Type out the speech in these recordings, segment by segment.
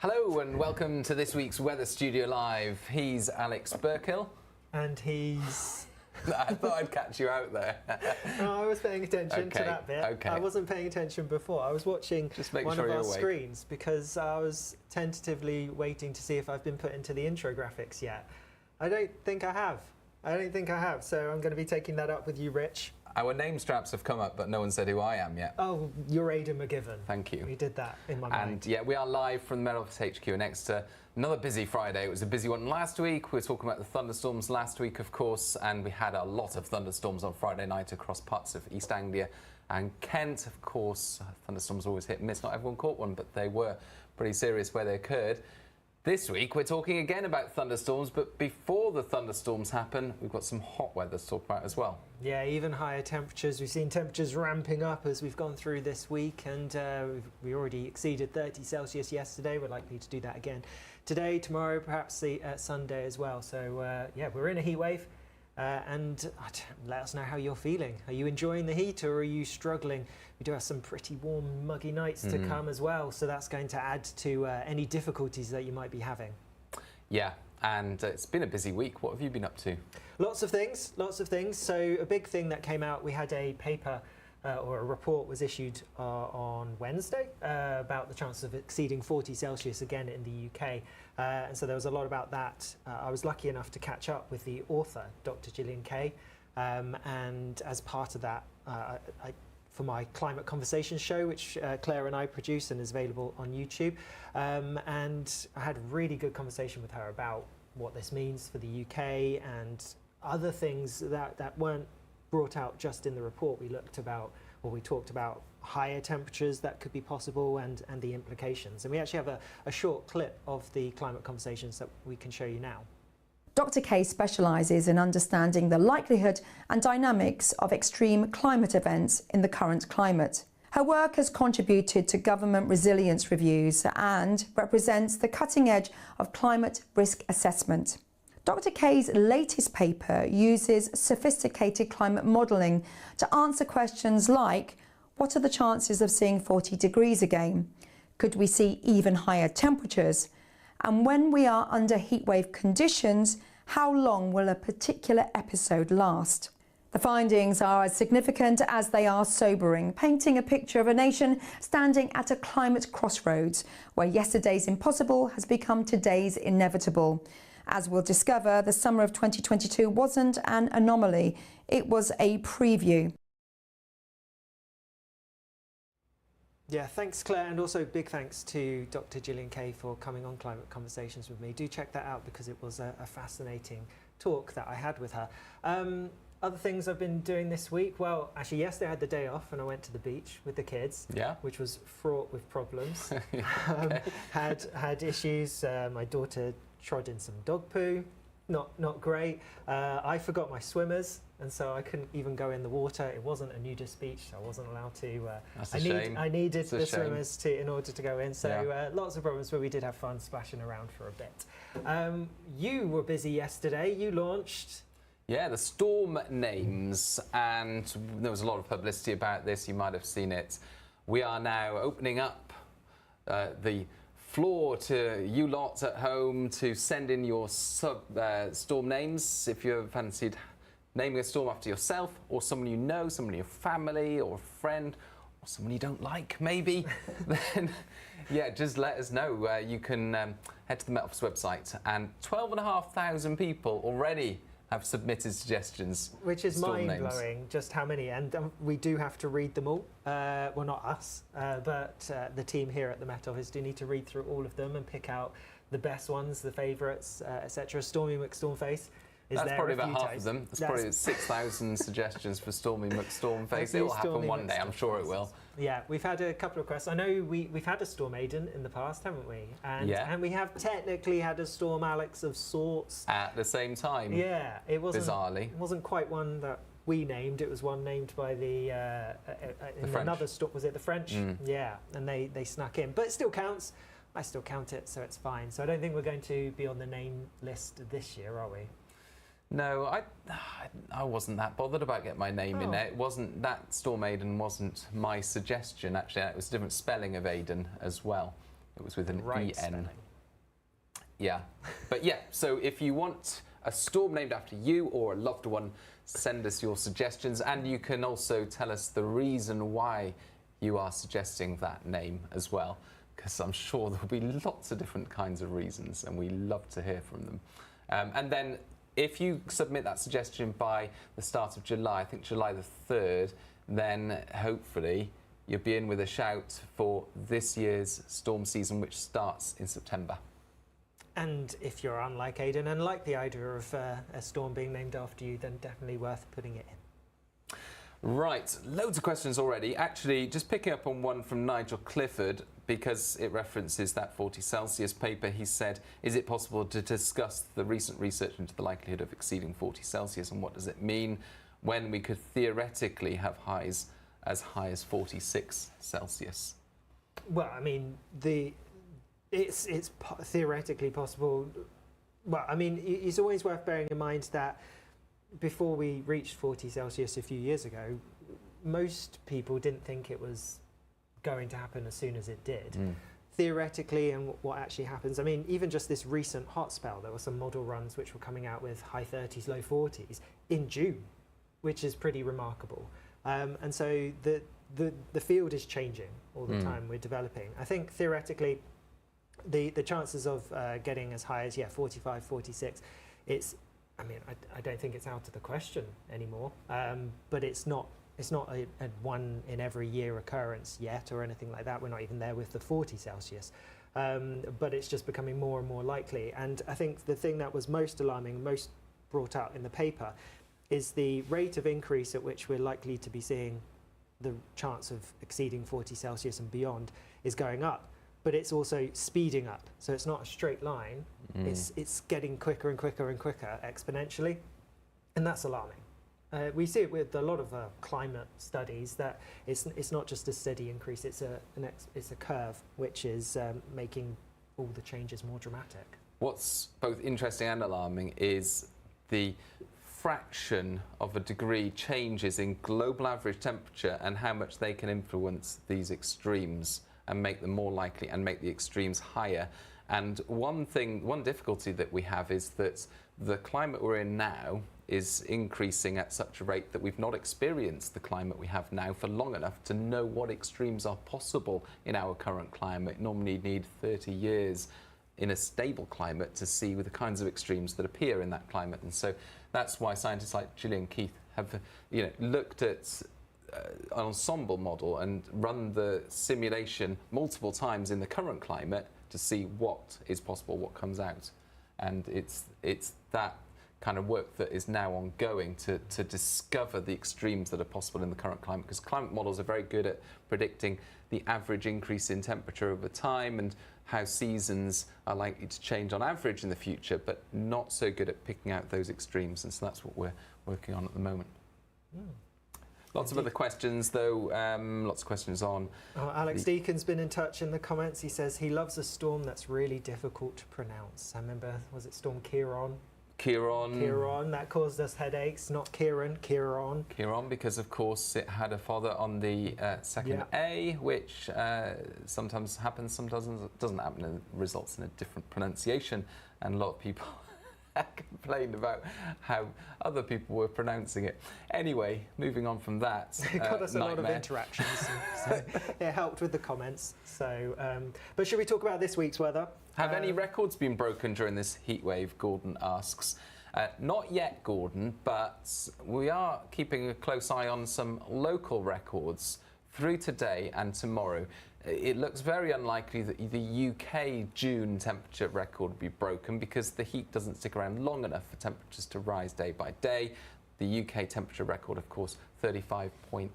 Hello and welcome to this week's Weather Studio Live. He's Alex Burkill. And he's... I thought I'd catch you out there. No, I was paying attention to that bit. Okay. I wasn't paying attention before. I was watching one of our screens because I was tentatively waiting to see if I've been put into the intro graphics yet. I don't think I have. So I'm going to be taking that up with you, Rich. Our name straps have come up, but no one said who I am yet. Oh, you're Aidan McGivern. Thank you. We did that in my mind. And yeah, we are live from the Met Office HQ in Exeter. Another busy Friday. It was a busy one last week. We were talking about the thunderstorms last week, of course, and we had a lot of thunderstorms on Friday night across parts of East Anglia and Kent. Of course, thunderstorms always hit and miss. Not everyone caught one, but they were pretty serious where they occurred. This week, we're talking again about thunderstorms, but before the thunderstorms happen, we've got some hot weather to talk about as well. Yeah, even higher temperatures. We've seen temperatures ramping up as we've gone through this week, and we already exceeded 30 Celsius yesterday. We're likely to do that again today, tomorrow, perhaps Sunday as well. So, yeah, we're in a heat wave. And let us know how you're feeling. Are you enjoying the heat or are you struggling? We do have some pretty warm, muggy nights to come as well, so that's going to add to any difficulties that you might be having. Yeah, and it's been a busy week. What have you been up to? Lots of things, lots of things. So a big thing that came out, we had a paper or a report was issued on Wednesday about the chances of exceeding 40 Celsius again in the UK. And so there was a lot about that. I was lucky enough to catch up with the author, Dr. Gillian Kay, and as part of that, for my Climate Conversations show, which Claire and I produce and is available on YouTube, and I had a really good conversation with her about what this means for the UK and other things that weren't brought out just in the report. We talked about higher temperatures that could be possible and the implications. And we actually have a short clip of the Climate Conversations that we can show you now. Dr. Kay specialises in understanding the likelihood and dynamics of extreme climate events in the current climate. Her work has contributed to government resilience reviews and represents the cutting edge of climate risk assessment. Dr. Kay's latest paper uses sophisticated climate modelling to answer questions like, what are the chances of seeing 40 degrees again? Could we see even higher temperatures? And when we are under heatwave conditions, how long will a particular episode last? The findings are as significant as they are sobering, painting a picture of a nation standing at a climate crossroads, where yesterday's impossible has become today's inevitable. As we'll discover, the summer of 2022 wasn't an anomaly, it was a preview. Yeah, thanks Claire, and also big thanks to Dr. Gillian Kay for coming on Climate Conversations with me. Do check that out because it was a fascinating talk that I had with her. Other things I've been doing this week, well, actually yesterday I had the day off and I went to the beach with the kids, which was fraught with problems. Okay. Had issues, my daughter trod in some dog poo, not great. I forgot my swimmers, and so I couldn't even go in the water. It wasn't a nudist beach, so I wasn't allowed to. That's a shame. I needed the swimmers in order to go in. So lots of problems, but we did have fun splashing around for a bit. You were busy yesterday. You launched. Yeah, the storm names, and there was a lot of publicity about this. You might have seen it. We are now opening up the floor to you lot at home to send in your storm names if you fancied naming a storm after yourself or someone you know, someone in your family or a friend or someone you don't like maybe. Then yeah, just let us know. You can head to the Met Office website, and 12,500 people already have submitted suggestions. Which is mind-blowing, just how many, and we do have to read them all. Well, not us, but the team here at the Met Office do need to read through all of them and pick out the best ones, the favourites, etc. Stormy McStormface is That's there probably a about few half times. of them. There's probably 6,000 suggestions for Stormy McStormface. It will happen one day, I'm sure it will. Yeah, we've had a couple of requests. I know we've had a Storm Aidan in the past, haven't we? And we have technically had a Storm Alex of sorts. At the same time. Yeah, it wasn't. Bizarrely. It wasn't quite one that we named. It was one named by the another storm. Was it the French? Yeah, and they snuck in. But it still counts. I still count it, so it's fine. So I don't think we're going to be on the name list this year, are we? No, I wasn't that bothered about getting my name in there. It wasn't, that Storm Aidan wasn't my suggestion, actually. It was a different spelling of Aidan as well. It was with an Right EN. spelling. Yeah. But yeah, so if you want a storm named after you or a loved one, send us your suggestions, and you can also tell us the reason why you are suggesting that name as well, because I'm sure there'll be lots of different kinds of reasons, and we love to hear from them. And then if you submit that suggestion by the start of July, I think July the 3rd, then hopefully you'll be in with a shout for this year's storm season, which starts in September. And if you're unlike Aidan and like the idea of a storm being named after you, then definitely worth putting it in. Right, loads of questions already. Actually, just picking up on one from Nigel Clifford, because it references that 40 Celsius paper. He said, is it possible to discuss the recent research into the likelihood of exceeding 40 Celsius, and what does it mean when we could theoretically have highs as high as 46 Celsius? Well, I mean, it's theoretically possible. Well, I mean, it's always worth bearing in mind that before we reached 40 Celsius a few years ago, most people didn't think it was going to happen as soon as it did. Theoretically, and what actually happens, I mean, even just this recent hot spell, there were some model runs which were coming out with high 30s, low 40s in June, which is pretty remarkable. And so the field is changing all the time. We're developing. I think theoretically, the chances of getting as high as 45, 46, I mean, I don't think it's out of the question anymore. But it's not a one in every year occurrence yet or anything like that. We're not even there with the 40 Celsius. But it's just becoming more and more likely. And I think the thing that was most alarming, most brought out in the paper, is the rate of increase at which we're likely to be seeing the chance of exceeding 40 Celsius and beyond is going up. But it's also speeding up. So it's not a straight line. It's getting quicker and quicker and quicker exponentially. And that's alarming. We see it with a lot of climate studies that it's not just a steady increase, it's a curve which is making all the changes more dramatic. What's both interesting and alarming is the fraction of a degree changes in global average temperature and how much they can influence these extremes and make them more likely and make the extremes higher. And one difficulty that we have is that the climate we're in now is increasing at such a rate that we've not experienced the climate we have now for long enough to know what extremes are possible in our current climate. Normally need 30 years in a stable climate to see the kinds of extremes that appear in that climate. And so that's why scientists like Gillian Keith have looked at an ensemble model and run the simulation multiple times in the current climate to see what is possible, what comes out. And it's that kind of work that is now ongoing to discover the extremes that are possible in the current climate, because climate models are very good at predicting the average increase in temperature over time and how seasons are likely to change on average in the future, but not so good at picking out those extremes. And so that's what we're working on at the moment. Lots of other questions, though. Lots of questions on. Alex Deacon's been in touch in the comments. He says he loves a storm that's really difficult to pronounce. I remember, was it Storm Kieran? Kieran, that caused us headaches. Not Kieran, Kieran. Kieran, because of course it had a father on the second A, which sometimes happens, sometimes doesn't happen, and results in a different pronunciation. And a lot of people complained about how other people were pronouncing it. Anyway, moving on from that. It got us a lot of interactions, so it helped with the comments. So, but should we talk about this week's weather? Have any records been broken during this heat wave? Gordon asks. Not yet, Gordon, but we are keeping a close eye on some local records through today and tomorrow. It looks very unlikely that the UK June temperature record will be broken because the heat doesn't stick around long enough for temperatures to rise day by day. The UK temperature record, of course, 35.6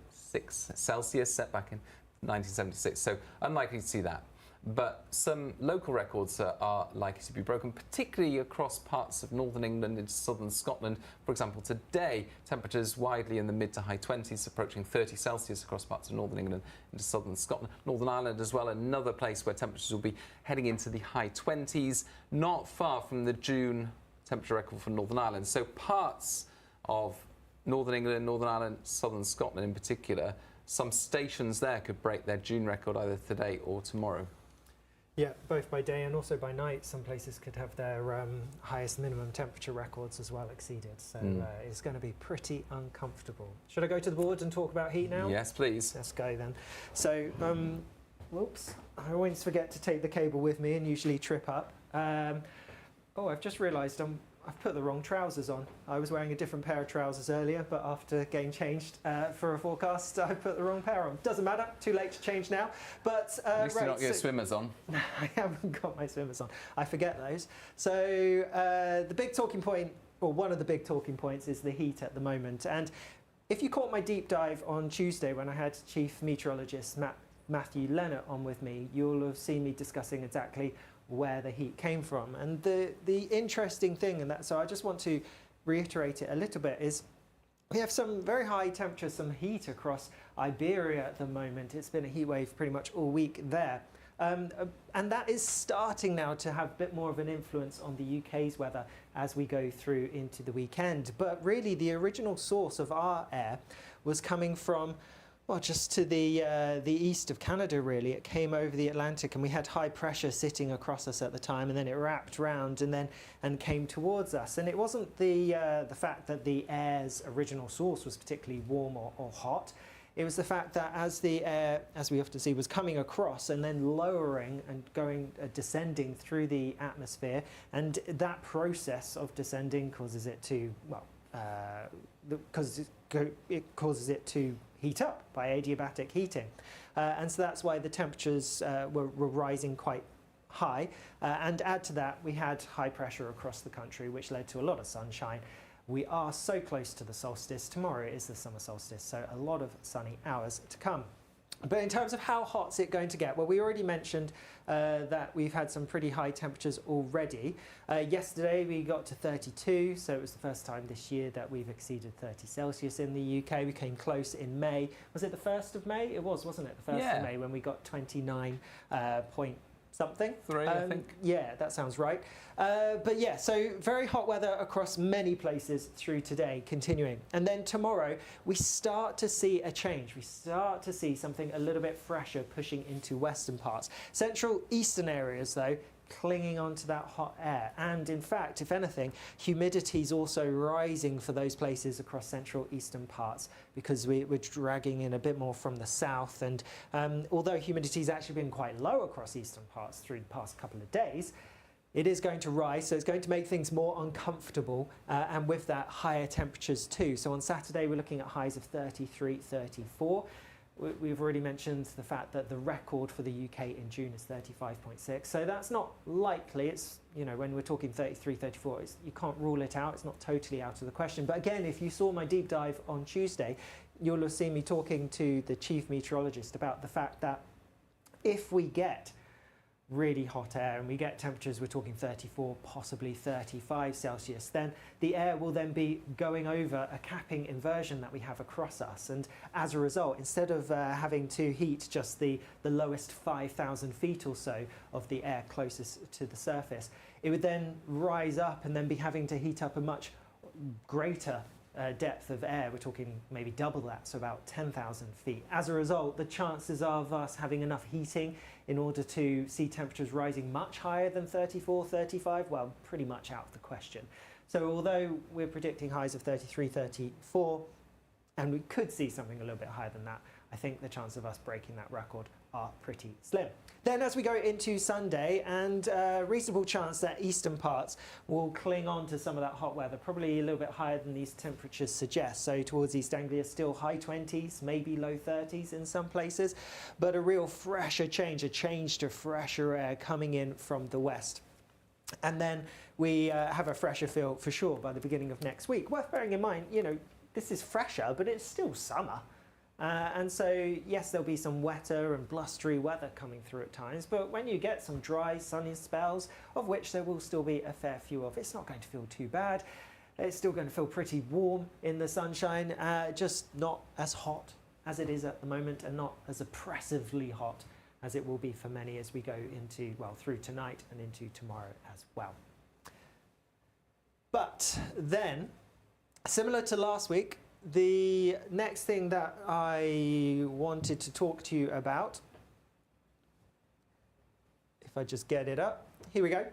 Celsius, set back in 1976, so unlikely to see that. But some local records are likely to be broken, particularly across parts of northern England into southern Scotland. For example, today, temperatures widely in the mid to high 20s, approaching 30 Celsius across parts of northern England into southern Scotland. Northern Ireland as well, another place where temperatures will be heading into the high 20s, not far from the June temperature record for Northern Ireland. So parts of northern England, Northern Ireland, southern Scotland in particular, some stations there could break their June record either today or tomorrow. Yeah, both by day and also by night. Some places could have their highest minimum temperature records as well exceeded. So it's going to be pretty uncomfortable. Should I go to the board and talk about heat now? Yes, please. Let's go then. So, whoops, I always forget to take the cable with me and usually trip up. Oh, I've just realised I've put the wrong trousers on. I was wearing a different pair of trousers earlier, but after getting changed for a forecast, I put the wrong pair on. Doesn't matter, too late to change now. But At least you not get swimmers on. I haven't got my swimmers on. I forget those. So the big talking point, or one of the big talking points, is the heat at the moment. And if you caught my deep dive on Tuesday when I had Chief Meteorologist Matthew Leonard on with me, you'll have seen me discussing exactly where the heat came from. And the interesting thing, so I just want to reiterate it a little bit, is we have some very high temperatures, some heat across Iberia at the moment. It's been a heat wave pretty much all week there. And that is starting now to have a bit more of an influence on the UK's weather as we go through into the weekend. But really the original source of our air was coming from, well, just to the east of Canada, really. It came over the Atlantic, and we had high pressure sitting across us at the time, and then it wrapped round and came towards us. And it wasn't the fact that the air's original source was particularly warm or hot. It was the fact that as the air, as we often see, was coming across and then lowering and descending through the atmosphere, and that process of descending causes it to, it causes it to heat up by adiabatic heating. And so that's why the temperatures were rising quite high. And add to that, we had high pressure across the country, which led to a lot of sunshine. We are so close to the solstice. Tomorrow is the summer solstice, so a lot of sunny hours to come. But in terms of how hot's it going to get, well, we already mentioned that we've had some pretty high temperatures already. Yesterday we got to 32, so it was the first time this year that we've exceeded 30 Celsius in the UK. We came close in May. Was it the 1st of May? It was, wasn't it? The 1st of May when we got 29 point something. I think. Yeah, that sounds right. But yeah, so very hot weather across many places through today, continuing. And then tomorrow, we start to see a change. We start to see something a little bit fresher pushing into western parts. Central eastern areas, though, clinging onto that hot air. And in fact, if anything, humidity is also rising for those places across central eastern parts, because we're dragging in a bit more from the south. And although humidity has actually been quite low across eastern parts through the past couple of days, it is going to rise, so it's going to make things more uncomfortable, and with that, higher temperatures too. So on Saturday, we're looking at highs of 33, 34. We've already mentioned the fact that the record for the UK in June is 35.6, so that's not likely. It's, you know, when we're talking 33, 34, you can't rule it out. It's not totally out of the question. But again, if you saw my deep dive on Tuesday, you'll have seen me talking to the chief meteorologist about the fact that if we get really hot air and we get temperatures, we're talking 34, possibly 35 Celsius, then the air will then be going over a capping inversion that we have across us. And as a result, instead of having to heat just the lowest 5,000 feet or so of the air closest to the surface, it would then rise up and then be having to heat up a much greater depth of air. We're talking maybe double that, so about 10,000 feet. As a result, the chances of us having enough heating in order to see temperatures rising much higher than 34, 35, well, pretty much out of the question. So although we're predicting highs of 33, 34, and we could see something a little bit higher than that, I think the chance of us breaking that record are pretty slim. Then as we go into Sunday, and a reasonable chance that eastern parts will cling on to some of that hot weather, probably a little bit higher than these temperatures suggest. So towards East Anglia, still high 20s, maybe low 30s in some places, but a real fresher change, a change to fresher air coming in from the west. And then we have a fresher feel for sure by the beginning of next week. Worth bearing in mind, you know, this is fresher, but it's still summer. And so, yes, there'll be some wetter and blustery weather coming through at times, but when you get some dry, sunny spells, of which there will still be a fair few of, it's not going to feel too bad. It's still going to feel pretty warm in the sunshine, just not as hot as it is at the moment, and not as oppressively hot as it will be for many as we go into, well, through tonight and into tomorrow as well. But then, similar to last week, the next thing that I wanted to talk to you about, if If I just get it up, here we go.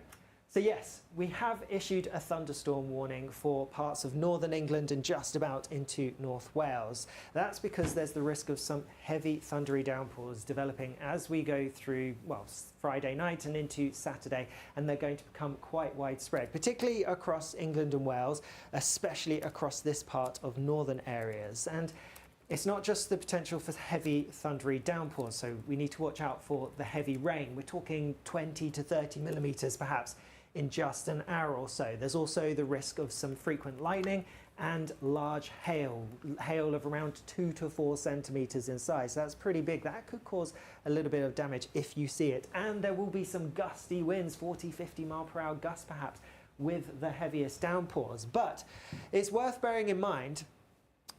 So yes, we have issued a thunderstorm warning for parts of northern England and just about into North Wales. That's because there's the risk of some heavy thundery downpours developing as we go through, well, Friday night and into Saturday, and they're going to become quite widespread, particularly across England and Wales, especially across this part of northern areas. And it's not just the potential for heavy thundery downpours, so we need to watch out for the heavy rain. We're talking 20 to 30 millimetres perhaps in just an hour or so. There's also the risk of some frequent lightning and large hail of around 2 to 4 centimetres in size. So that's pretty big. That could cause a little bit of damage if you see it. And there will be some gusty winds, 40, 50 mile per hour gusts perhaps, with the heaviest downpours. But it's worth bearing in mind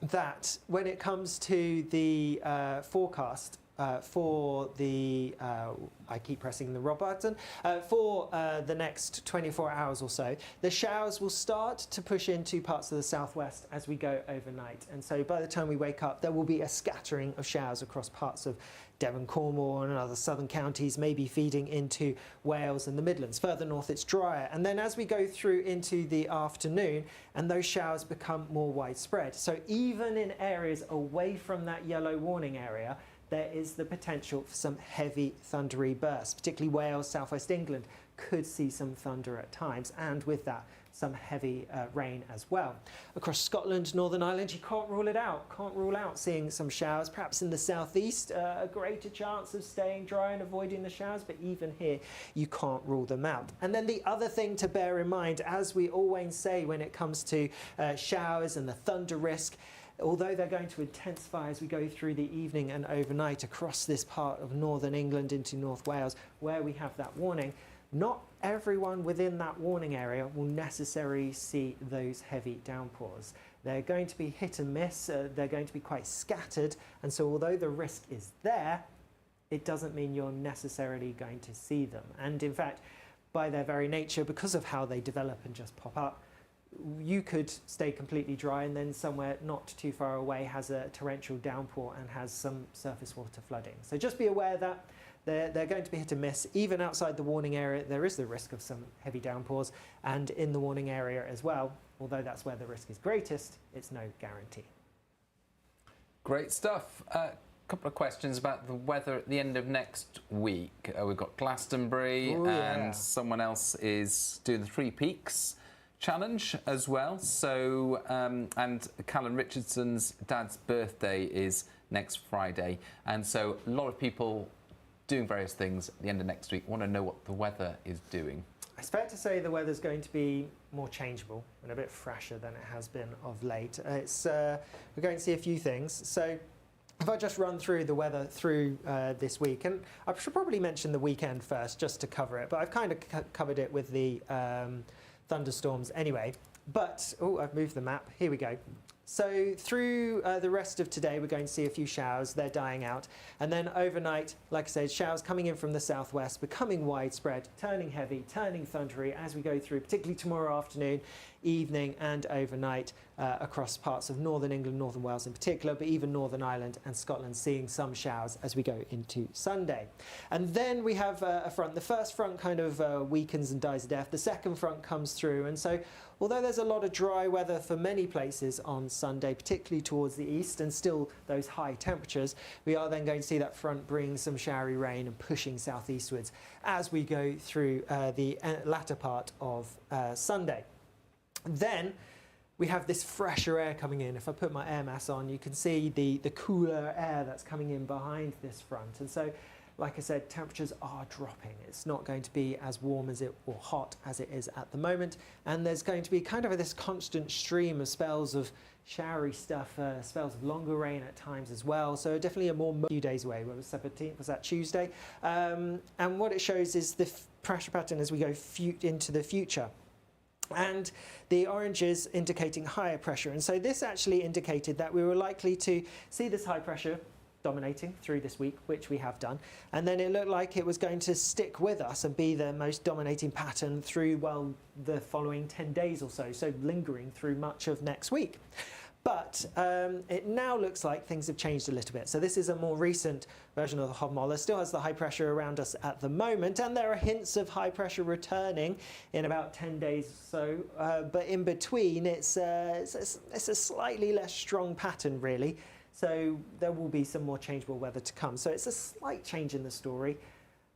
that when it comes to the forecast for the, I keep pressing the red button, for the next 24 hours or so, the showers will start to push into parts of the southwest as we go overnight. And so by the time we wake up, there will be a scattering of showers across parts of Devon, Cornwall and other southern counties, maybe feeding into Wales and the Midlands. Further north it's drier. And then as we go through into the afternoon, and those showers become more widespread. So even in areas away from that yellow warning area, there is the potential for some heavy thundery bursts. Particularly Wales, southwest England could see some thunder at times, and with that some heavy rain as well. Across Scotland, Northern Ireland, you can't rule it out. Can't rule out seeing some showers. Perhaps in the southeast, a greater chance of staying dry and avoiding the showers, but even here you can't rule them out. And then the other thing to bear in mind, as we always say when it comes to showers and the thunder risk, although they're going to intensify as we go through the evening and overnight across this part of northern England into North Wales, where we have that warning, not everyone within that warning area will necessarily see those heavy downpours. They're going to be hit and miss, they're going to be quite scattered, and so although the risk is there, it doesn't mean you're necessarily going to see them. And in fact, by their very nature, because of how they develop and just pop up, you could stay completely dry and then somewhere not too far away has a torrential downpour and has some surface water flooding. So just be aware that they're going to be hit and miss. Even outside the warning area, there is the risk of some heavy downpours, and in the warning area as well, although that's where the risk is greatest, it's no guarantee. Great stuff. Couple of questions about the weather at the end of next week. We've got Glastonbury, and someone else is doing the Three Peaks Challenge as well. So, and Callum Richardson's dad's birthday is next Friday, and so a lot of people doing various things at the end of next week want to know what the weather is doing. It's fair to say the weather's going to be more changeable and a bit fresher than it has been of late. We're going to see a few things. So if I just run through the weather through this week, and I should probably mention the weekend first just to cover it, but I've kind of covered it with the thunderstorms anyway. But, oh, I've moved the map. Here we go. So through the rest of today, we're going to see a few showers. They're dying out. And then overnight, like I said, showers coming in from the southwest, becoming widespread, turning heavy, turning thundery as we go through, particularly tomorrow afternoon, evening and overnight across parts of northern England, northern Wales in particular, but even Northern Ireland and Scotland seeing some showers as we go into Sunday. And then we have a front. The first front kind of weakens and dies a death. The second front comes through. And so although there's a lot of dry weather for many places on Sunday, particularly towards the east, and still those high temperatures, we are then going to see that front bring some showery rain and pushing southeastwards as we go through the latter part of Sunday. Then we have this fresher air coming in. If I put my air mass on, you can see the cooler air that's coming in behind this front. And so, like I said, temperatures are dropping. It's not going to be as warm as or hot as it is at the moment. And there's going to be kind of this constant stream of spells of showery stuff, spells of longer rain at times as well. So definitely a few days away. What was 17th? Was that Tuesday? And what it shows is the pressure pattern as we go into the future. And the orange is indicating higher pressure. And so this actually indicated that we were likely to see this high pressure dominating through this week, which we have done. And then it looked like it was going to stick with us and be the most dominating pattern through, well, the following 10 days or so, so lingering through much of next week. But it now looks like things have changed a little bit. So this is a more recent version of the hot model. It still has the high pressure around us at the moment, and there are hints of high pressure returning in about 10 days or so. But in between, it's a slightly less strong pattern, really. So there will be some more changeable weather to come. So it's a slight change in the story.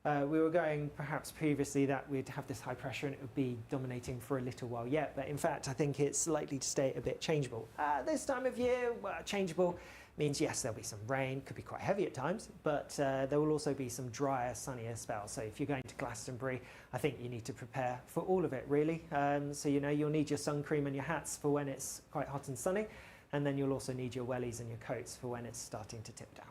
We were going perhaps previously that we'd have this high pressure and it would be dominating for a little while yet, but in fact I think it's likely to stay a bit changeable. This time of year, well, changeable means yes, there'll be some rain, could be quite heavy at times, but there will also be some drier, sunnier spells. So if you're going to Glastonbury, I think you need to prepare for all of it really. So you know, you'll need your sun cream and your hats for when it's quite hot and sunny, and then you'll also need your wellies and your coats for when it's starting to tip down.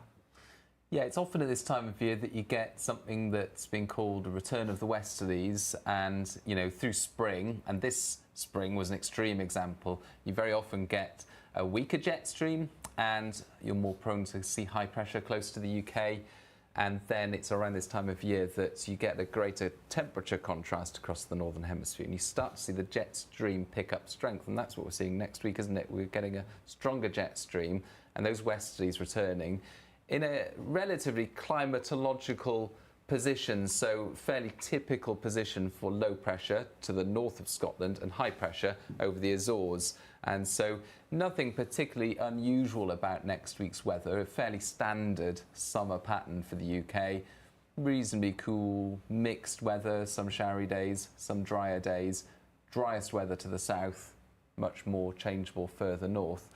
Yeah, it's often at this time of year that you get something that's been called a return of the westerlies, and you know, through spring, and this spring was an extreme example, you very often get a weaker jet stream and you're more prone to see high pressure close to the UK, and then it's around this time of year that you get a greater temperature contrast across the northern hemisphere and you start to see the jet stream pick up strength, and that's what we're seeing next week, isn't it? We're getting a stronger jet stream and those westerlies returning in a relatively climatological position, so fairly typical position for low pressure to the north of Scotland and high pressure over the Azores. And so nothing particularly unusual about next week's weather, a fairly standard summer pattern for the UK. Reasonably cool, mixed weather, some showery days, some drier days, driest weather to the south, much more changeable further north.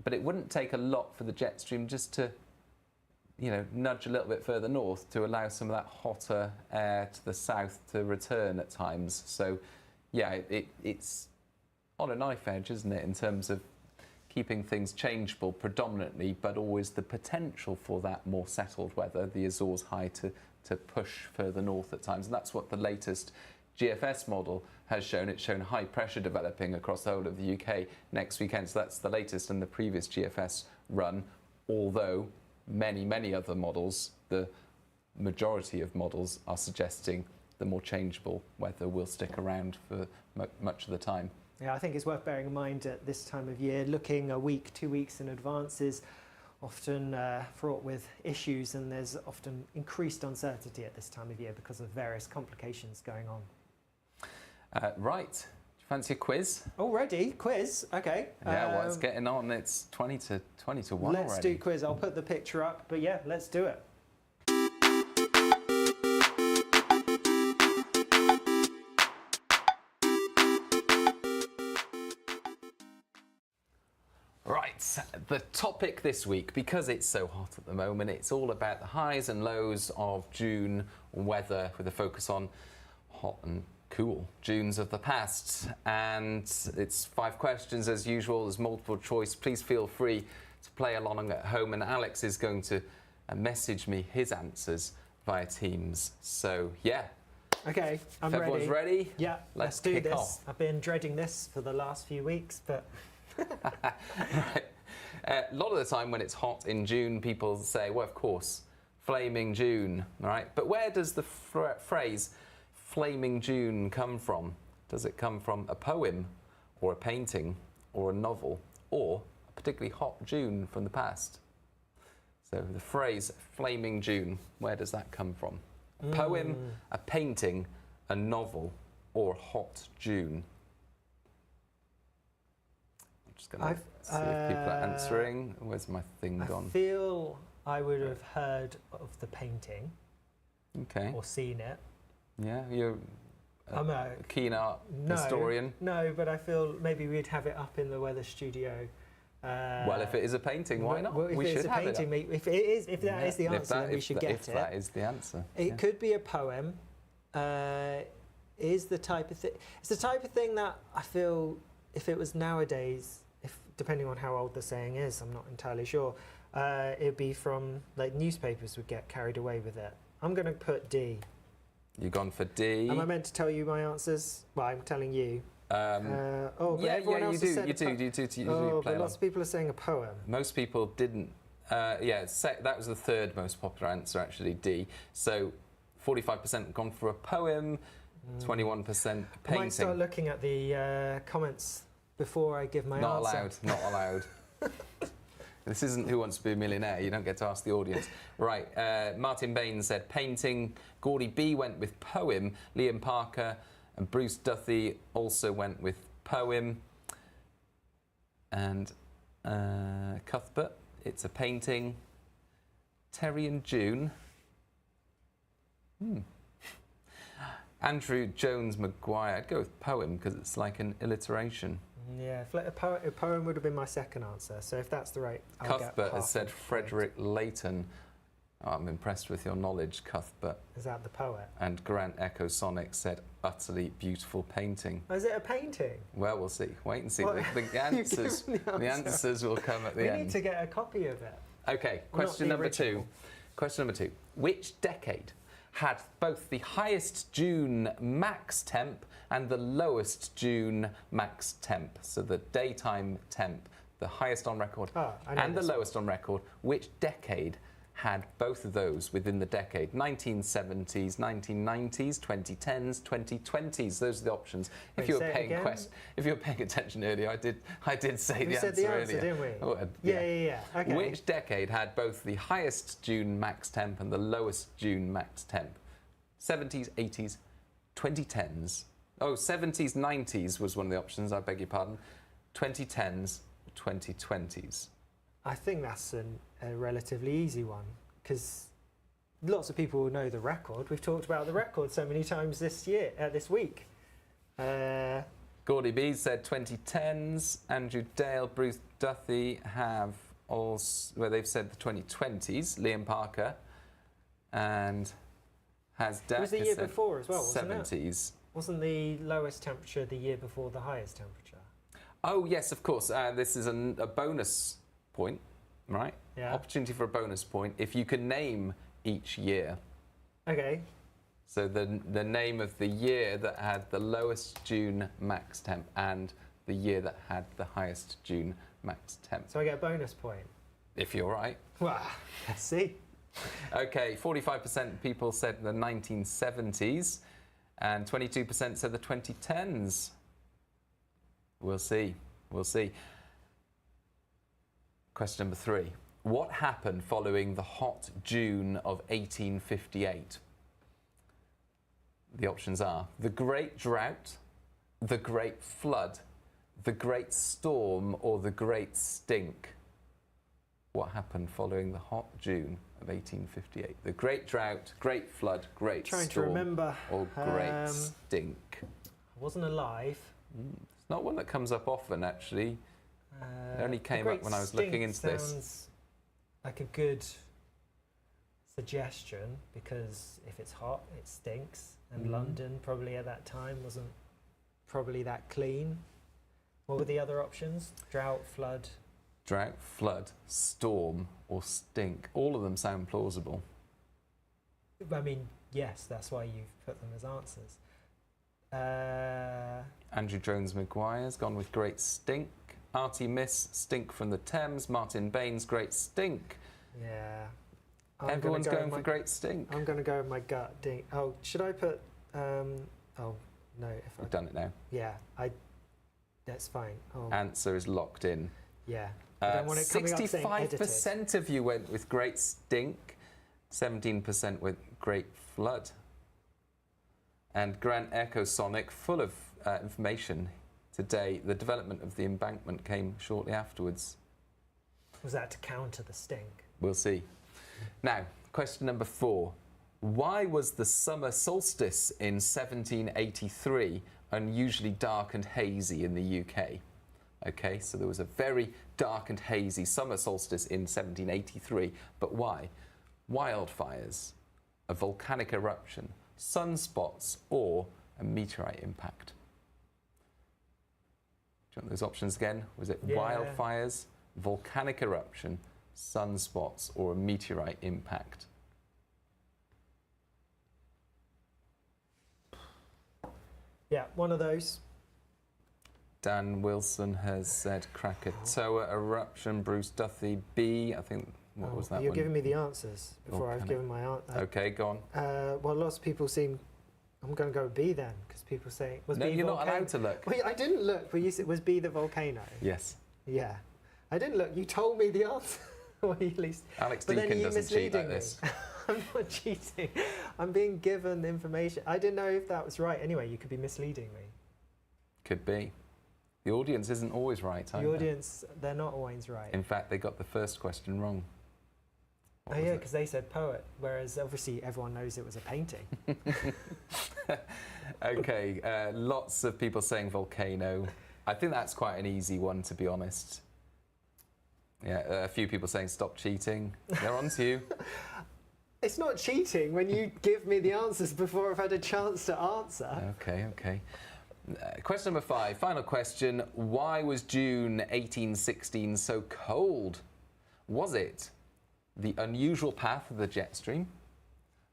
But it wouldn't take a lot for the jet stream just to, you know, nudge a little bit further north to allow some of that hotter air to the south to return at times. So yeah, it's on a knife edge, isn't it, in terms of keeping things changeable predominantly, but always the potential for that more settled weather, the Azores high, to push further north at times. And that's what the latest GFS model has shown. It's shown high pressure developing across the whole of the UK next weekend. So that's the latest in the previous GFS run, although many other models, the majority of models, are suggesting the more changeable weather will stick around for much of the time. Yeah, I think it's worth bearing in mind at this time of year, looking a week, 2 weeks in advance is often fraught with issues, and there's often increased uncertainty at this time of year because of various complications going on. Right. Do you fancy a quiz? Already? Quiz? Okay. Yeah, well, it's getting on. It's 20 to 1 already. Let's do quiz. I'll put the picture up, but yeah, let's do it. Right, the topic this week, because it's so hot at the moment, it's all about the highs and lows of June weather, with a focus on hot and cool Junes of the past. And it's 5 questions as usual. There's multiple choice. Please feel free to play along at home, and Alex is going to message me his answers via Teams. So yeah. Okay, I'm ready. Everyone's ready? Yeah, let's do kick this. off. I've been dreading this for the last few weeks, but Right. A lot of the time when it's hot in June, people say, well, of course, flaming June, all right? But where does the phrase flaming June come from? Does it come from a poem or a painting or a novel, or a particularly hot June from the past? So the phrase flaming June, where does that come from? A poem, a painting, a novel, or hot June? Just going to see if people are answering. Where's my thing gone? I feel I would have heard of the painting. Okay. Or seen it. Yeah, you're I'm a keen art historian. No, but I feel maybe we'd have it up in the weather studio. Well, if it is a painting, why not? Well, if we it's should a have painting, it. if that is the answer, then we should get it. If that is the answer. It could be a poem. Is the type of thing. It's the type of thing that I feel, if it was nowadays, depending on how old the saying is, I'm not entirely sure. It'd be from, like, newspapers would get carried away with it. I'm going to put D. You've gone for D. Am I meant to tell you my answers? Well, I'm telling you. Yeah, you do. But lots of people are saying a poem. Most people didn't. That was the third most popular answer, actually, D. So 45% gone for a poem, 21% painting. I might start looking at the comments before I give my answer. Not allowed. This isn't Who Wants to Be a Millionaire. You don't get to ask the audience. Right. Martin Bain said painting. Gordy B went with poem. Liam Parker and Bruce Duthie also went with poem. And Cuthbert, it's a painting. Terry and June. Andrew Jones Maguire. I'd go with poem because it's like an alliteration. Yeah, a poem would have been my second answer. So if that's the right, I'll get Cuthbert has half said of the Frederick Leighton. Oh, I'm impressed with your knowledge, Cuthbert. point. Is that the poet? And Grant Echo Sonic said utterly beautiful painting. Oh, is it a painting? Well, we'll see. Wait and see. What? The answers. You've given The answers will come at the We end. need to get a copy of it. Okay, question the number two. original. Question number two. Which decade had both the highest June max temp and the lowest June max temp? So the daytime temp, the highest on record Oh, I know and the this one. lowest on record. Which decade had both of those within the decade? 1970s, 1990s, 2010s, 2020s. Those are the options. Wait, If you were say it paying again? if you were paying attention earlier, I did say We the said answer the answer, earlier. didn't we? Oh, Yeah. Okay. Which decade had both the highest June max temp and the lowest June max temp? 70s, 80s, 2010s. Oh, 70s, 90s was one of the options, I beg your pardon. 2010s, 2020s. I think that's a relatively easy one because lots of people will know the record. We've talked about the record so many times this week. Gordy B said 2010s. Andrew Dale, Bruce Duthie have also, well, they've said the 2020s. Liam Parker and has It was the year said before as well, wasn't it? 70s. Wasn't the lowest temperature the year before the highest temperature? Oh, yes, of course. This is a bonus point, right? Yeah. Opportunity for a bonus point if you can name each year. Okay. So the name of the year that had the lowest June max temp and the year that had the highest June max temp. So I get a bonus point. If you're right. Wow. See? Okay, 45% of people said the 1970s and 22% said the 2010s. We'll see. We'll see. Question number three. What happened following the hot June of 1858? The options are the Great Drought, the Great Flood, the Great Storm, or the Great Stink. What happened following the hot June of 1858? The Great Drought, Great Flood, Great Trying to Storm, remember. or Great Stink. I wasn't alive. It's not one that comes up often, actually. It only The came Great up when I was Stink looking into this. sounds like a good suggestion because if it's hot, it stinks. And London probably at that time wasn't probably that clean. What were the other options? Drought, flood. Drought, flood, storm, or stink. All of them sound plausible. I mean, yes, that's why you've put them as answers. Andrew Jones Maguire's gone with Great Stink. Artie Miss, Stink from the Thames. Martin Baines, Great Stink. Yeah. Everyone's going for Great Stink. I'm going to go with my gut. Oh, should I put? Oh no, if I We've done it now. yeah, that's fine. Oh Answer is locked in. yeah. I don't want it coming up saying edited. 65% of you went with Great Stink. 17% with Great Flood. And Grant Echo Sonic, full of information today. The development of the embankment came shortly afterwards. Was that to counter the stink? We'll see. Now, question number 4. Why was the summer solstice in 1783 unusually dark and hazy in the UK? Okay, so there was a very dark and hazy summer solstice in 1783, but why? Wildfires, a volcanic eruption, sunspots, or a meteorite impact? Do you want those options again? Was it Yeah. wildfires, volcanic eruption, sunspots, or a meteorite impact? Yeah, one of those. Dan Wilson has said Krakatoa eruption. Bruce Duthie, B. I think, what was that You're one? giving me the answers before I've Volcanic. given my answer. Okay, go on. Well, lots of people seem. I'm going to go with B then, because people say was No, B you're not volcano? allowed to look. Wait, I didn't look, but you said was B the volcano? Yes. Yeah. I didn't look. You told me the answer. Or at least. Alex But then Deakin you doesn't cheat like misleading me. this. I'm not cheating. I'm being given information. I didn't know if that was right. Anyway, you could be misleading me. Could be. The audience isn't always right, The either. audience, they're not always right. In fact, they got the first question wrong. What Oh was yeah, it? because they said poet, whereas obviously everyone knows it was a painting. Okay, lots of people saying volcano. I think that's quite an easy one, to be honest. Yeah, a few people saying stop cheating. They're on to you. It's not cheating when you give me the answers before I've had a chance to answer. Okay. Question number 5, final question. Why was June 1816 so cold? Was it the unusual path of the jet stream?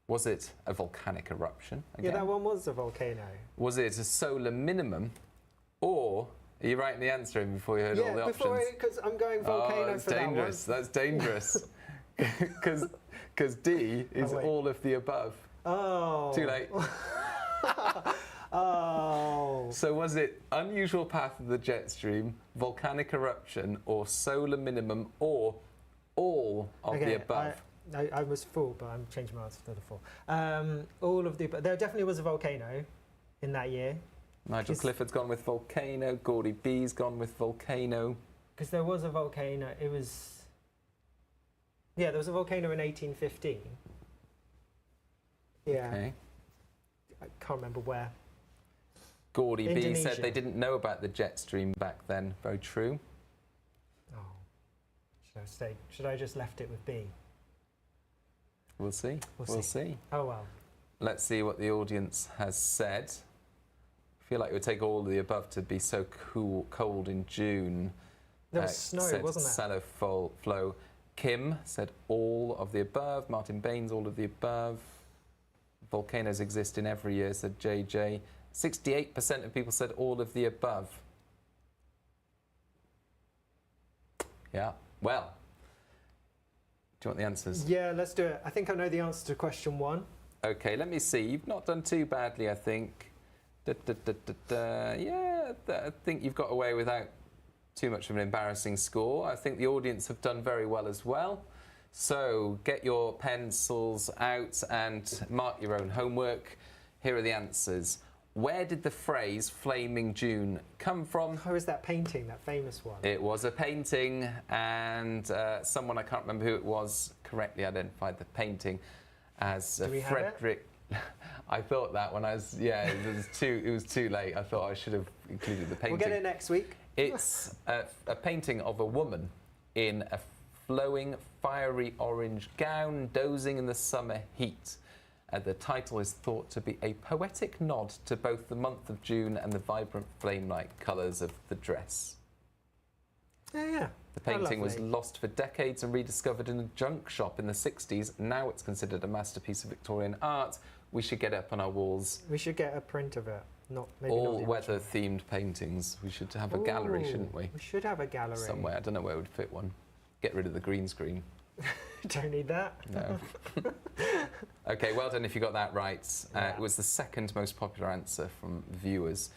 Was it a volcanic eruption? Yeah, that one was a volcano. Was it a solar minimum? Or, are you writing the answer in before you heard all the options? Because I'm going volcano that's for dangerous. that one. That's dangerous. Because D is wait. all of the above. Oh. Too late. Oh. So was it unusual path of the jet stream, volcanic eruption, or solar minimum, or all of the above? I was full, but I'm changing my answer to the full. All of the above. There definitely was a volcano in that year. Nigel Clifford's gone with volcano. Gordy B's gone with volcano. Because there was a volcano. It was. Yeah, there was a volcano in 1815. Yeah. Okay. I can't remember where. Gordy B said Indonesia. they didn't know about the jet stream back then. Very true. Oh. Should I just left it with B? We'll see. We'll see. Oh well. Let's see what the audience has said. I feel like it would take all of the above to be so cold in June. There was snow, said wasn't there? Sallow flow. Kim said all of the above. Martin Baines, all of the above. Volcanoes exist in every year, said JJ. 68% of people said all of the above. Yeah, well. Do you want the answers? Yeah, let's do it. I think I know the answer to question 1. Okay, let me see. You've not done too badly, I think. Yeah, I think you've got away without too much of an embarrassing score. I think the audience have done very well as well. So get your pencils out and mark your own homework. Here are the answers. Where did the phrase Flaming June come from? How is that painting, that famous one? It was a painting, and someone, I can't remember who it was, correctly identified the painting as Do we have Frederick. I thought that when I was, yeah, it was too late. I thought I should have included the painting. We'll get it next week. It's a painting of a woman in a flowing, fiery orange gown, dozing in the summer heat. The title is thought to be a poetic nod to both the month of June and the vibrant flame-like colours of the dress. Yeah. The painting was lost for decades and rediscovered in a junk shop in the 60s. Now it's considered a masterpiece of Victorian art. We should get it up on our walls. We should get a print of it. All weather-themed paintings. We should have a gallery, shouldn't we? We should have a gallery. Somewhere. I don't know where would fit one. Get rid of the green screen. Don't need that. No. Okay, well done if you got that right. It was the second most popular answer from viewers.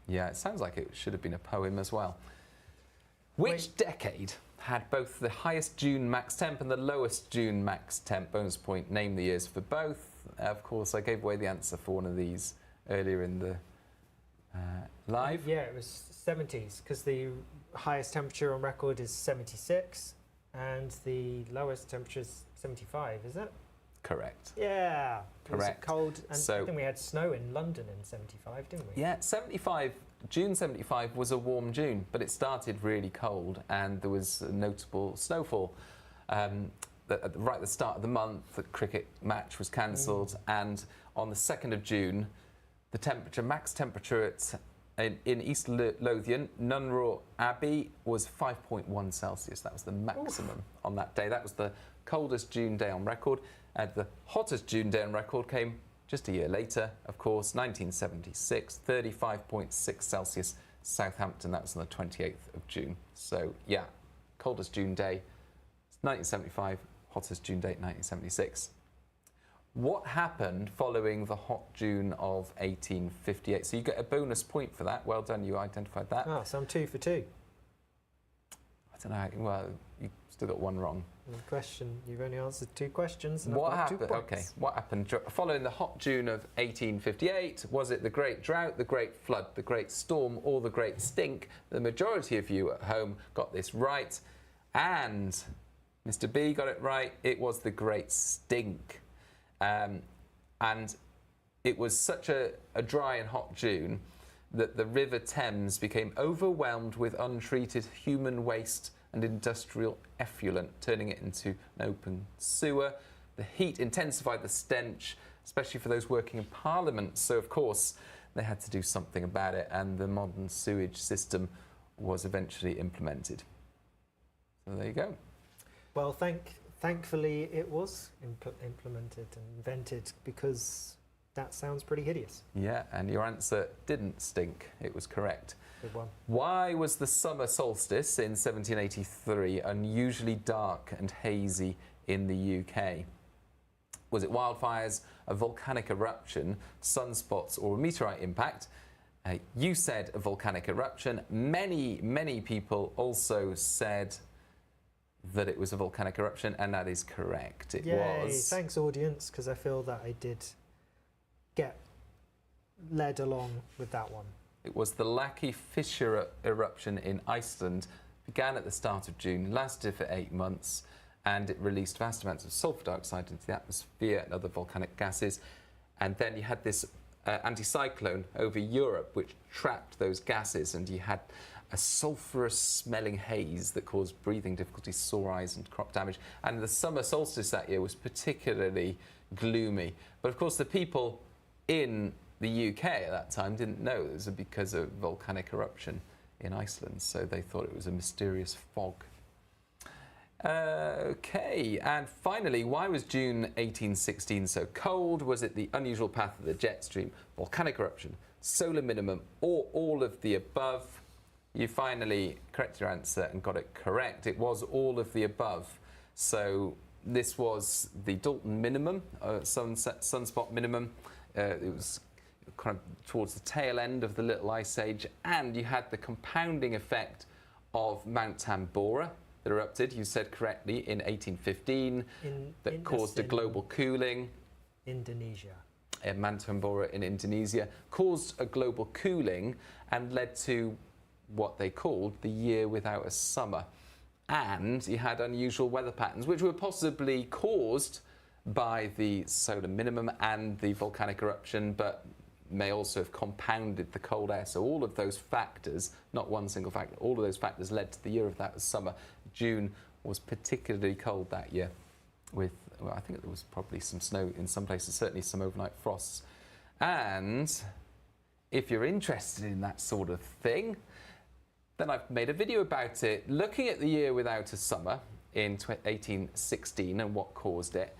Yeah, it sounds like it should have been a poem as well. Which decade had both the highest June max temp and the lowest June max temp? Bonus point, name the years for both. Of course, I gave away the answer for one of these earlier in the live. Yeah, it was 70s, because the highest temperature on record is 76, and the lowest temperature is 75, is it? Correct. Yeah. Correct. It was cold, and So- I think we had snow in London in 75, didn't we? Yeah, 75. June 75 was a warm June, but it started really cold and there was a notable snowfall. Right at the start of the month, the cricket match was cancelled, and on the 2nd of June, the max temperature in East Lothian, Nunraw Abbey, was 5.1 Celsius. That was the maximum on that day. That was the coldest June day on record. The hottest June day on record came just a year later, of course, 1976, 35.6 Celsius, Southampton. That was on the 28th of June. So, yeah, coldest June day, 1975, hottest June day, 1976. What happened following the hot June of 1858? So you get a bonus point for that. Well done, you identified that. Oh, so I'm 2 for 2. I don't know. Well, you still got one wrong. You've only answered 2 questions. And What I've got 2 happened? points. Okay, what happened following the hot June of 1858? Was it the Great Drought, the Great Flood, the Great Storm, or the Great Stink? The majority of you at home got this right, and Mr. B got it right. It was the Great Stink, and it was such a dry and hot June that the River Thames became overwhelmed with untreated human waste and industrial effluent, turning it into an open sewer. The heat intensified the stench, especially for those working in Parliament. So, of course, they had to do something about it, and the modern sewage system was eventually implemented. So there you go. Well, thankfully it was implemented and invented, because that sounds pretty hideous. Yeah, and your answer didn't stink. It was correct. Good one. Why was the summer solstice in 1783 unusually dark and hazy in the UK? Was it wildfires, a volcanic eruption, sunspots, or a meteorite impact? You said a volcanic eruption. Many people also said that it was a volcanic eruption, and that is correct. It Yay, was. thanks, audience, because I feel that I did get led along with that one. It was the Laki Fissure eruption in Iceland. Began at the start of June, lasted for 8 months, and it released vast amounts of sulfur dioxide into the atmosphere and other volcanic gases. And then you had this anticyclone over Europe, which trapped those gases, and you had a sulphurous-smelling haze that caused breathing difficulties, sore eyes, and crop damage. And the summer solstice that year was particularly gloomy. But of course, the people in the UK at that time didn't know it was because of volcanic eruption in Iceland, so they thought it was a mysterious fog. Okay, and finally, why was June 1816 so cold? Was it the unusual path of the jet stream, volcanic eruption, solar minimum, or all of the above? You finally corrected your answer and got it correct. It was all of the above. So this was the Dalton minimum, sunspot minimum. It was kind of towards the tail end of the Little Ice Age, and you had the compounding effect of Mount Tambora that erupted, you said correctly, in 1815, that caused a global cooling. Indonesia. Mount Tambora in Indonesia caused a global cooling and led to what they called the year without a summer. And you had unusual weather patterns, which were possibly caused by the solar minimum and the volcanic eruption, but may also have compounded the cold air. So all of those factors, not one single factor, all of those factors led to the year without a summer. June was particularly cold that year with, well, I think there was probably some snow in some places, certainly some overnight frosts. And if you're interested in that sort of thing, then I've made a video about it, looking at the year without a summer in 1816 and what caused it.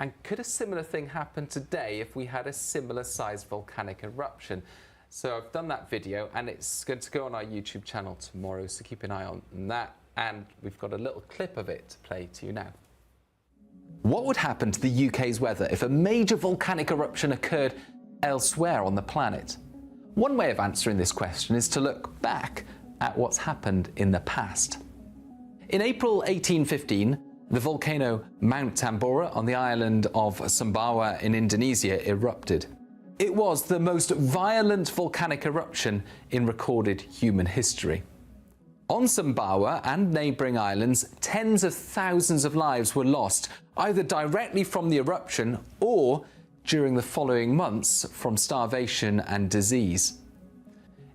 And could a similar thing happen today if we had a similar sized volcanic eruption? So I've done that video, and it's going to go on our YouTube channel tomorrow, so keep an eye on that. And we've got a little clip of it to play to you now. What would happen to the UK's weather if a major volcanic eruption occurred elsewhere on the planet? One way of answering this question is to look back at what's happened in the past. In April 1815, the volcano Mount Tambora on the island of Sumbawa in Indonesia erupted. It was the most violent volcanic eruption in recorded human history. On Sumbawa and neighbouring islands, tens of thousands of lives were lost, either directly from the eruption or during the following months from starvation and disease.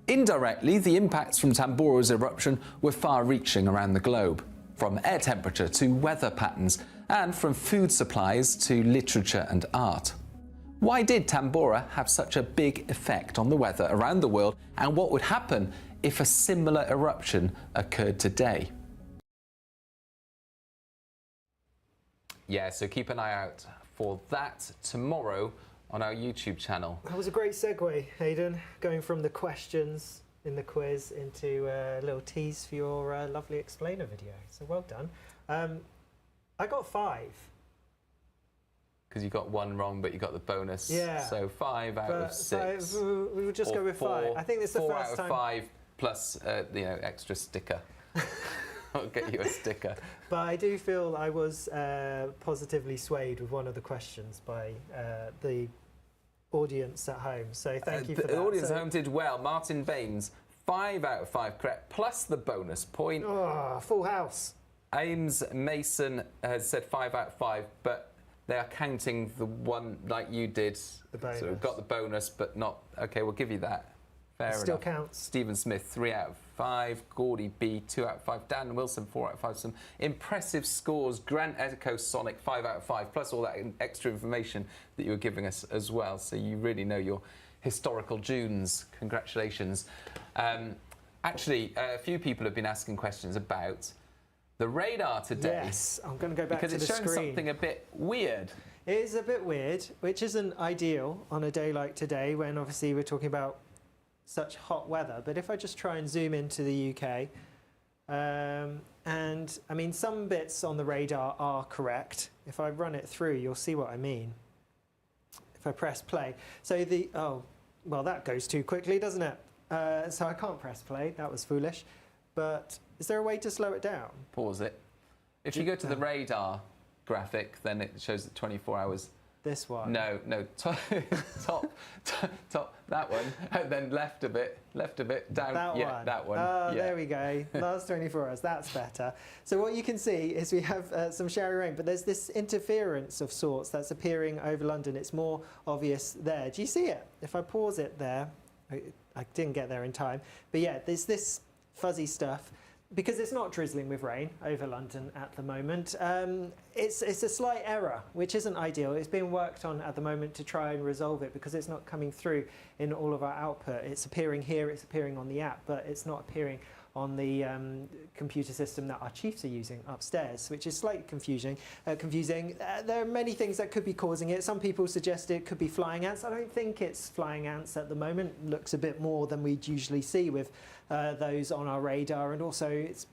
Indirectly, the impacts from Tambora's eruption were far-reaching around the globe, from air temperature to weather patterns, and from food supplies to literature and art. Why did Tambora have such a big effect on the weather around the world, and what would happen if a similar eruption occurred today? Yeah, so keep an eye out for that tomorrow on our YouTube channel. That was a great segue, Aidan, going from the questions in the quiz into a little tease for your lovely explainer video. So well done. I got 5. Because you got 1 wrong, but you got the bonus. Yeah. So 5 out of 6. We will just go with 5. I think it's the 4 first out time. of 5 plus extra sticker. I'll get you a sticker. But I do feel I was positively swayed with one of the questions by the audience at home. So thank you for that. The audience at home did well. Martin Baines, 5 out of 5 correct, plus the bonus point. Oh, full house. Ames Mason has said 5 out of 5, but they are counting the one like you did. The bonus. So we've got the bonus, but not. Okay, we'll give you that. Fair enough. Still counts. Stephen Smith, 3 out of 5. Gordy B, 2 out of 5. Dan Wilson, 4 out of 5. Some impressive scores. Grant Echo Sonic, 5 out of 5. Plus all that extra information that you were giving us as well. So you really know your historical Junes. Congratulations. Actually, a few people have been asking questions about the radar today. Yes, I'm going to go back to the because it's showing screen. something a bit weird. It is a bit weird, which isn't ideal on a day like today when obviously we're talking about such hot weather. But if I just try and zoom into the UK, and I mean, some bits on the radar are correct. If I run it through, you'll see what I mean. If I press play. So well, that goes too quickly, doesn't it? So I can't press play. That was foolish. But is there a way to slow it down? Pause it. If you go to the radar graphic, then it shows the 24 hours. This one? No, top, that one, and then left a bit, down. That yeah, one. that one. Oh, yeah. there we go. Last 24 hours. That's better. So what you can see is we have some showery rain, but there's this interference of sorts that's appearing over London. It's more obvious there. Do you see it? If I pause it there, I didn't get there in time. But yeah, there's this fuzzy stuff. Because it's not drizzling with rain over London at the moment, it's a slight error, which isn't ideal. It's being worked on at the moment to try and resolve it because it's not coming through in all of our output. It's appearing here, it's appearing on the app, but it's not appearing on the computer system that our chiefs are using upstairs, which is slightly confusing. There are many things that could be causing it. Some people suggest it could be flying ants. I don't think it's flying ants at the moment. It looks a bit more than we'd usually see with those on our radar, and also it's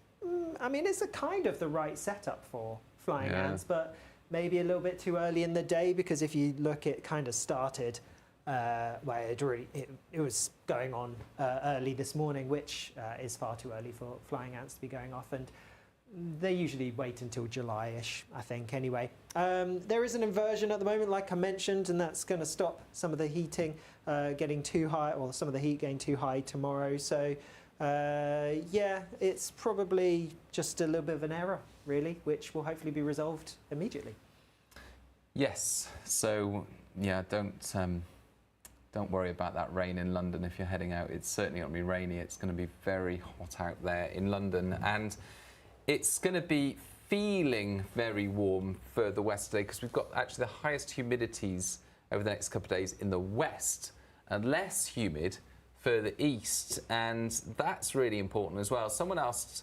a kind of the right setup for flying ants, but maybe a little bit too early in the day, because if you look, it kind of started it was going on early this morning, which is far too early for flying ants to be going off, and they usually wait until July-ish, I think, anyway. There is an inversion at the moment, like I mentioned, and that's going to stop some of the heating getting too high, or some of the heat getting too high tomorrow. So, yeah, it's probably just a little bit of an error, really, which will hopefully be resolved immediately. Yes. So, yeah, don't worry about that rain in London if you're heading out. It's certainly going to be rainy. It's going to be very hot out there in London, and it's going to be feeling very warm further west today, because we've got actually the highest humidities over the next couple of days in the west, and less humid further east, and that's really important as well. Someone asked,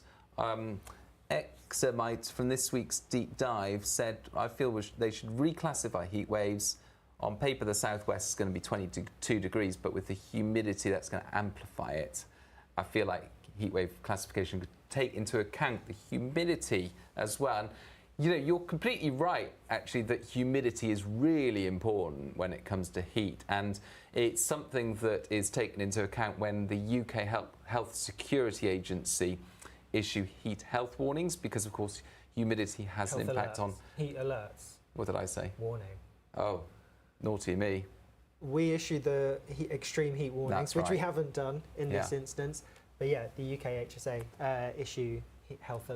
Examite from this week's deep dive said, I feel they should reclassify heat waves. On paper, the southwest is going to be 22 degrees, but with the humidity, that's going to amplify it. I feel like heatwave classification could take into account the humidity as well. And, you know, you're completely right, actually, that humidity is really important when it comes to heat. And it's something that is taken into account when the UK Health Security Agency issue heat health warnings, because, of course, humidity has an impact on... Heat alerts. What did I say? Warning. Oh, naughty me. We issue the extreme heat warnings, which we haven't done in this instance. But yeah, the UK HSA issue heat health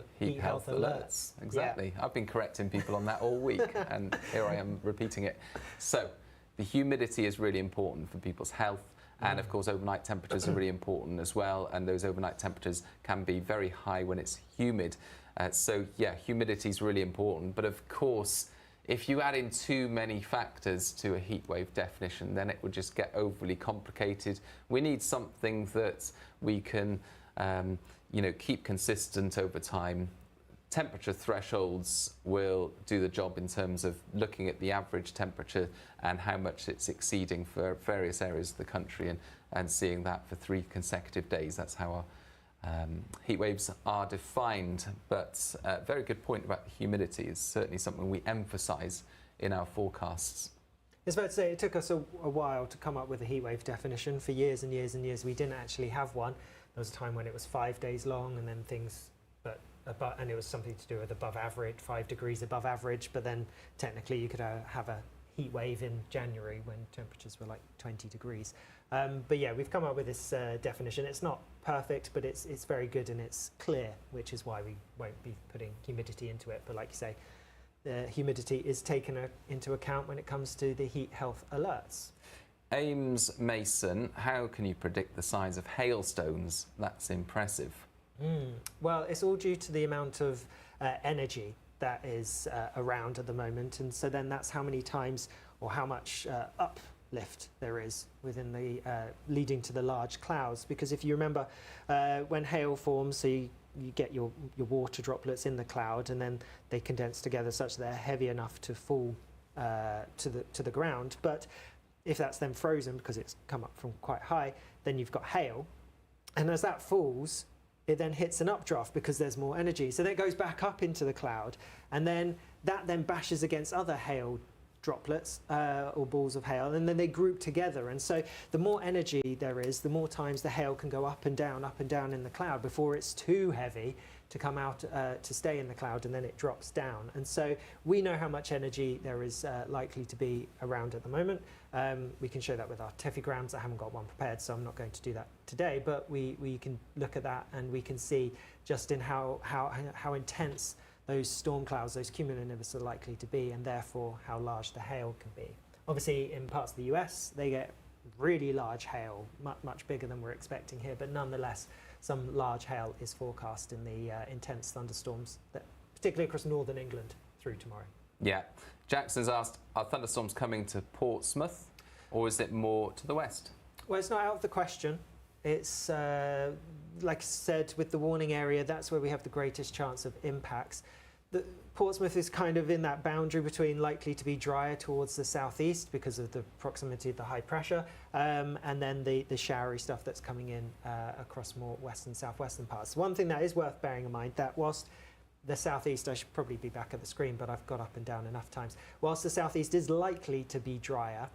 alerts. Exactly. Yeah. I've been correcting people on that all week, and here I am repeating it. So the humidity is really important for people's health. And of course, overnight temperatures are really important as well. And those overnight temperatures can be very high when it's humid. So yeah, humidity is really important. But of course, if you add in too many factors to a heatwave definition, then it would just get overly complicated. We need something that we can, keep consistent over time. Temperature thresholds will do the job in terms of looking at the average temperature and how much it's exceeding for various areas of the country, and seeing that for 3 consecutive days. That's how our heat waves are defined. But a very good point about the humidity is certainly something we emphasise in our forecasts. It's fair to say it took us a while to come up with a heatwave definition. For years and years and years, we didn't actually have one. There was a time when it was 5 days long, and then things... But and it was something to do with above average, 5 degrees above average, but then technically you could have a heat wave in January when temperatures were like 20 degrees. But yeah, we've come up with this definition. It's not perfect, but it's very good and it's clear, which is why we won't be putting humidity into it. But like you say, the humidity is taken into account when it comes to the heat health alerts. Ames Mason, how can you predict the size of hailstones? That's impressive. Well, it's all due to the amount of energy that is around at the moment, and so then that's how many times or how much uplift there is within the leading to the large clouds. Because if you remember, when hail forms, so you get your water droplets in the cloud, and then they condense together such that they're heavy enough to fall to the ground. But if that's then frozen because it's come up from quite high, then you've got hail, and as that falls, it then hits an updraft because there's more energy. So then it goes back up into the cloud, and then that then bashes against other hail droplets or balls of hail, and then they group together. And so the more energy there is, the more times the hail can go up and down in the cloud before it's too heavy to come out to stay in the cloud, and then it drops down. And so we know how much energy there is likely to be around at the moment. We can show that with our tephigrams. I haven't got one prepared, so I'm not going to do that today, but we can look at that and we can see just in how intense those storm clouds, those cumulonimbus are likely to be, and therefore how large the hail can be. Obviously in parts of the US they get really large hail, much bigger than we're expecting here, but nonetheless some large hail is forecast in the intense thunderstorms, particularly across northern England through tomorrow. Yeah. Jackson's asked, are thunderstorms coming to Portsmouth, or is it more to the west? Well, it's not out of the question. It's, like I said, with the warning area, that's where we have the greatest chance of impacts. Portsmouth is kind of in that boundary between likely to be drier towards the southeast because of the proximity of the high pressure, and then the showery stuff that's coming in across more western, southwestern parts. One thing that is worth bearing in mind, that whilst the southeast, I should probably be back at the screen, but I've got up and down enough times. Whilst the southeast is likely to be drier,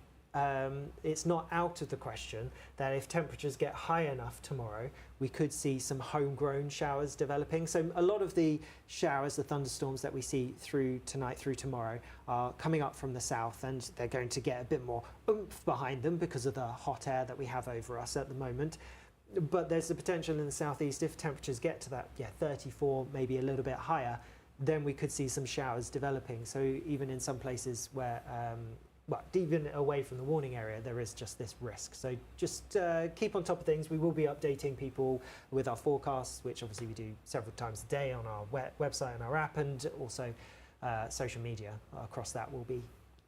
it's not out of the question that if temperatures get high enough tomorrow, we could see some homegrown showers developing. So a lot of the showers, the thunderstorms that we see through tonight, through tomorrow, are coming up from the south, and they're going to get a bit more oomph behind them because of the hot air that we have over us at the moment. But there's the potential in the southeast, if temperatures get to that 34, maybe a little bit higher, then we could see some showers developing. So even in some places where well, even away from the warning area, there is just this risk. So just keep on top of things. We will be updating people with our forecasts, which obviously we do several times a day on our website and our app, and also social media across that. We'll be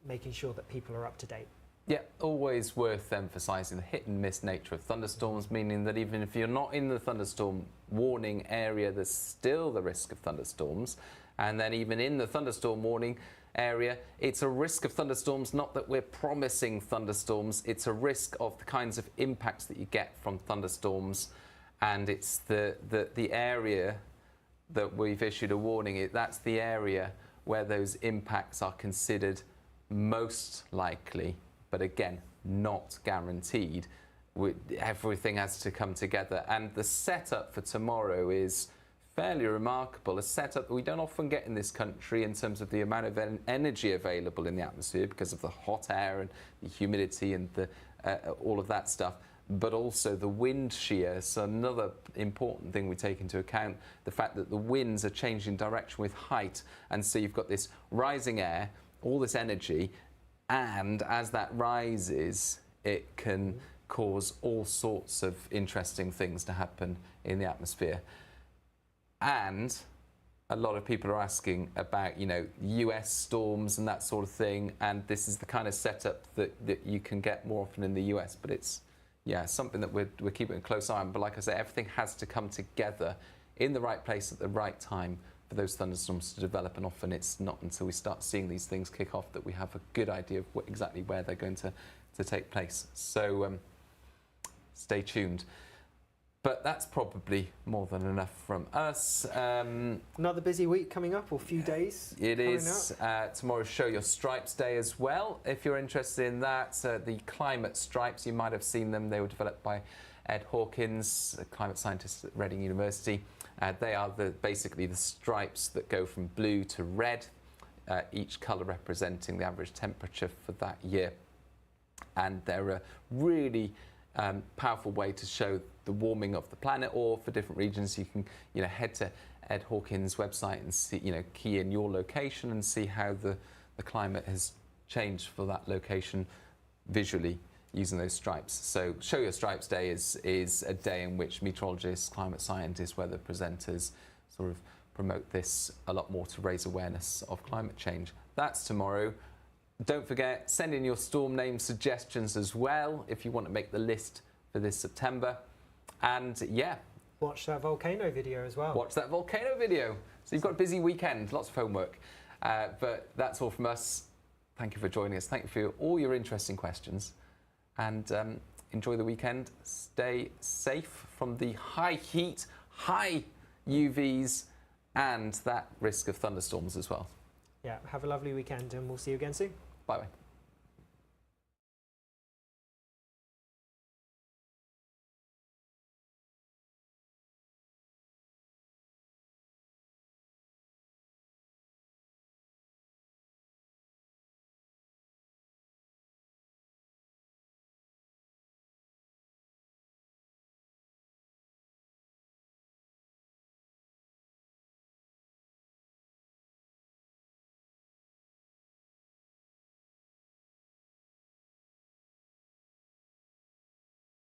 making sure that people are up to date. Yeah, always worth emphasising the hit and miss nature of thunderstorms, meaning that even if you're not in the thunderstorm warning area, there's still the risk of thunderstorms. And then even in the thunderstorm warning area, it's a risk of thunderstorms, not that we're promising thunderstorms, it's a risk of the kinds of impacts that you get from thunderstorms, and it's the area that we've issued a warning, that's the area where those impacts are considered most likely, but again, not guaranteed. Everything has to come together, and the setup for tomorrow is fairly remarkable, a setup that we don't often get in this country in terms of the amount of energy available in the atmosphere because of the hot air and the humidity and all of that stuff, but also the wind shear. So another important thing we take into account, the fact that the winds are changing direction with height, and so you've got this rising air, all this energy, and as that rises, it can cause all sorts of interesting things to happen in the atmosphere. And a lot of people are asking about, US storms and that sort of thing, and this is the kind of setup that you can get more often in the US, but it's, something that we're keeping a close eye on. But like I say, everything has to come together in the right place at the right time for those thunderstorms to develop, and often it's not until we start seeing these things kick off that we have a good idea of exactly where they're going to take place. So stay tuned. But that's probably more than enough from us. Another busy week coming up, or few days. It is. Tomorrow's Show Your Stripes Day as well. If you're interested in that, the climate stripes, you might have seen them. They were developed by Ed Hawkins, a climate scientist at Reading University. They are basically the stripes that go from blue to red, each colour representing the average temperature for that year. And they're a really powerful way to show the warming of the planet, or for different regions you can head to Ed Hawkins' website and see, key in your location and see how the climate has changed for that location visually using those stripes. So Show Your Stripes Day is a day in which meteorologists, climate scientists, weather presenters sort of promote this a lot more to raise awareness of climate change. That's tomorrow. Don't forget, send in your storm name suggestions as well if you want to make the list for this September. And yeah. Watch that volcano video as well. Watch that volcano video. So you've got a busy weekend, lots of homework. But that's all from us. Thank you for joining us. Thank you for all your interesting questions. And enjoy the weekend. Stay safe from the high heat, high UVs, and that risk of thunderstorms as well. Yeah, have a lovely weekend and we'll see you again soon. Bye-bye.